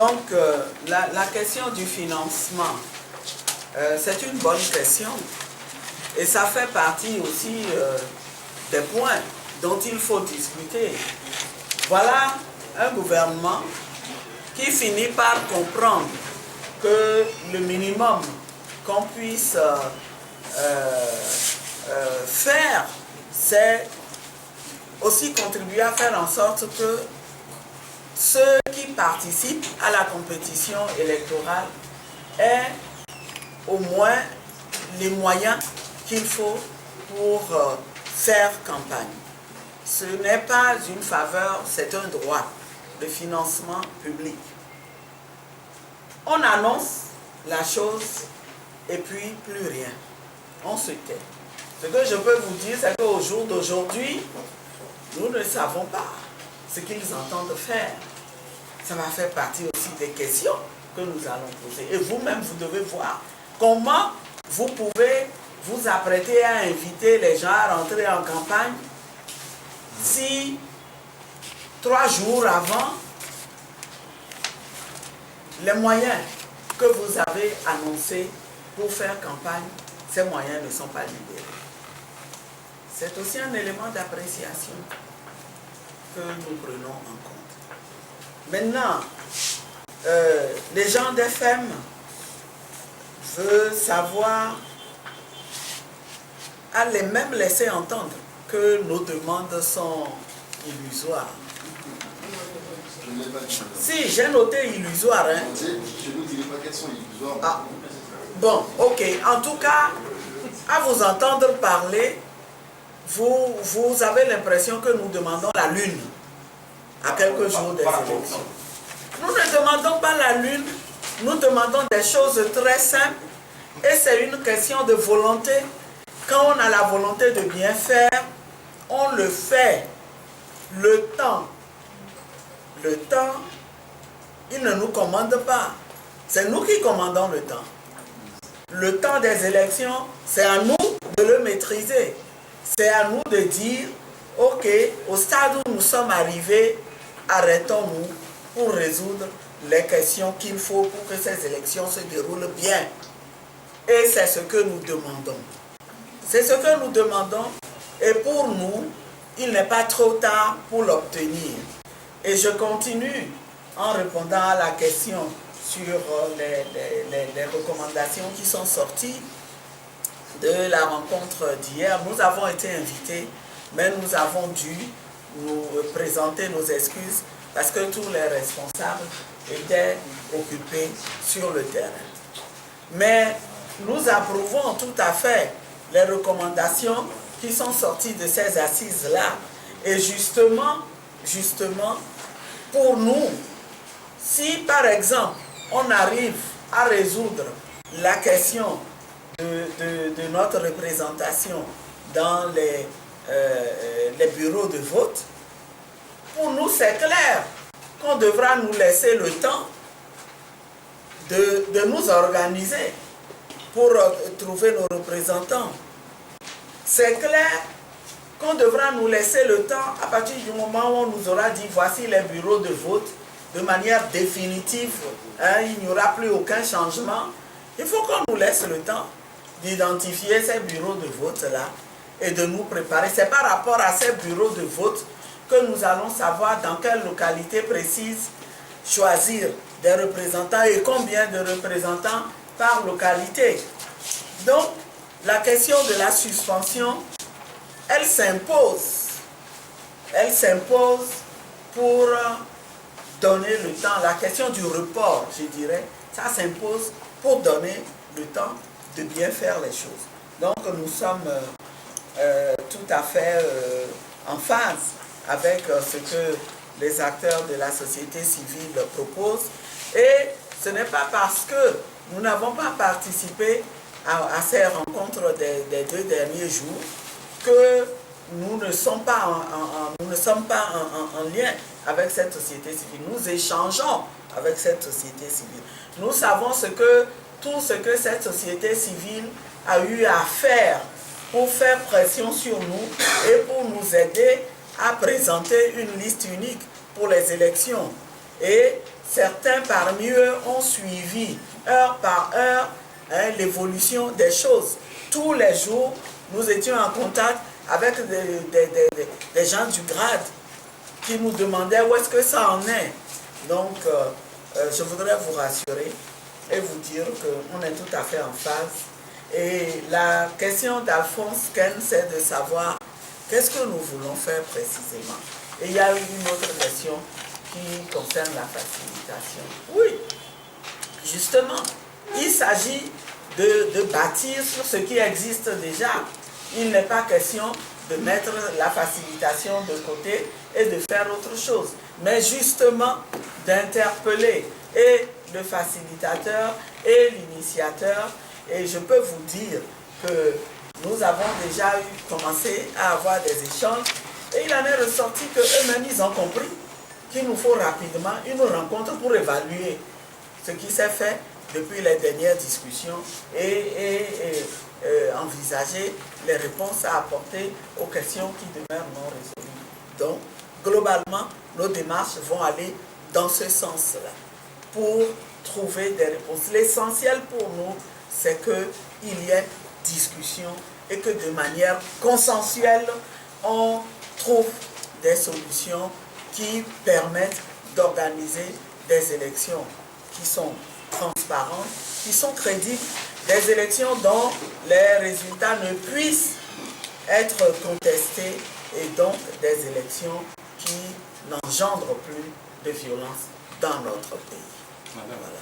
Donc, la question du financement, c'est une bonne question et ça fait partie aussi des points dont il faut discuter. Voilà un gouvernement qui finit par comprendre que le minimum qu'on puisse faire, c'est aussi contribuer à faire en sorte que ceux qui participent à la compétition électorale aient au moins les moyens qu'il faut pour faire campagne. Ce n'est pas une faveur, c'est un droit, le financement public. On annonce la chose et puis plus rien. On se tait. Ce que je peux vous dire, c'est qu'au jour d'aujourd'hui, nous ne savons pas ce qu'ils entendent faire. Ça va faire partie aussi des questions que nous allons poser. Et vous-même, vous devez voir comment vous pouvez vous apprêter à inviter les gens à rentrer en campagne si 3 jours avant, les moyens que vous avez annoncés pour faire campagne, ces moyens ne sont pas libérés. C'est aussi un élément d'appréciation que nous prenons en compte. Maintenant, les gens d'FM veulent savoir, à les même laisser entendre que nos demandes sont illusoires. Je ne l'ai pas dit. Si, j'ai noté illusoire. Hein. Je ne vous dirai pas qu'elles sont illusoires. Ah. Bon, ok. En tout cas, à vous entendre parler, vous avez l'impression que nous demandons la lune à quelques jours des élections. Nous ne demandons pas la lune, nous demandons des choses très simples et c'est une question de volonté. Quand on a la volonté de bien faire, on le fait. Le temps, il ne nous commande pas. C'est nous qui commandons le temps. Le temps des élections, c'est à nous de le maîtriser. C'est à nous de dire, ok, au stade où nous sommes arrivés, arrêtons-nous pour résoudre les questions qu'il faut pour que ces élections se déroulent bien. Et c'est ce que nous demandons. C'est ce que nous demandons et pour nous, il n'est pas trop tard pour l'obtenir. Et je continue en répondant à la question sur les recommandations qui sont sorties de la rencontre d'hier. Nous avons été invités, mais nous avons dû nous présenter nos excuses parce que tous les responsables étaient occupés sur le terrain. Mais nous approuvons tout à fait les recommandations qui sont sorties de ces assises-là. Et justement, pour nous, si par exemple, on arrive à résoudre la question de notre représentation dans les bureaux de vote, pour nous c'est clair qu'on devra nous laisser le temps de nous organiser pour trouver nos représentants. C'est clair qu'on devra nous laisser le temps à partir du moment où on nous aura dit voici les bureaux de vote de manière définitive, hein, il n'y aura plus aucun changement. Il faut qu'on nous laisse le temps d'identifier ces bureaux de vote-là et de nous préparer. C'est par rapport à ces bureaux de vote que nous allons savoir dans quelle localité précise choisir des représentants et combien de représentants par localité. Donc, la question de la suspension, elle s'impose. Elle s'impose pour donner le temps. La question du report, je dirais, ça s'impose pour donner le temps de bien faire les choses. Donc, nous sommes tout à fait en phase avec ce que les acteurs de la société civile proposent. Et ce n'est pas parce que nous n'avons pas participé à ces rencontres des 2 derniers jours que nous ne sommes pas en lien avec cette société civile. Nous échangeons avec cette société civile. Nous savons tout ce que cette société civile a eu à faire pour faire pression sur nous et pour nous aider à présenter une liste unique pour les élections. Et certains parmi eux ont suivi heure par heure l'évolution des choses. Tous les jours, nous étions en contact avec des gens du grade qui nous demandaient où est-ce que ça en est. Donc, je voudrais vous rassurer et vous dire qu'on est tout à fait en phase. Et la question d'Alphonse Ken, c'est de savoir qu'est-ce que nous voulons faire précisément. Et il y a une autre question qui concerne la facilitation. Oui, justement, il s'agit de bâtir sur ce qui existe déjà. Il n'est pas question de mettre la facilitation de côté et de faire autre chose, mais justement d'interpeller et le facilitateur et l'initiateur. Et je peux vous dire que nous avons déjà commencé à avoir des échanges et il en est ressorti qu'eux-mêmes ils ont compris qu'il nous faut rapidement une rencontre pour évaluer ce qui s'est fait depuis les dernières discussions et envisager les réponses à apporter aux questions qui demeurent non résolues. Donc, globalement, nos démarches vont aller dans ce sens-là pour trouver des réponses. L'essentiel pour nous, c'est qu'il y ait discussion et que de manière consensuelle, on trouve des solutions qui permettent d'organiser des élections qui sont transparentes, qui sont crédibles, des élections dont les résultats ne puissent être contestés et donc des élections qui n'engendrent plus de violence dans notre pays. Voilà.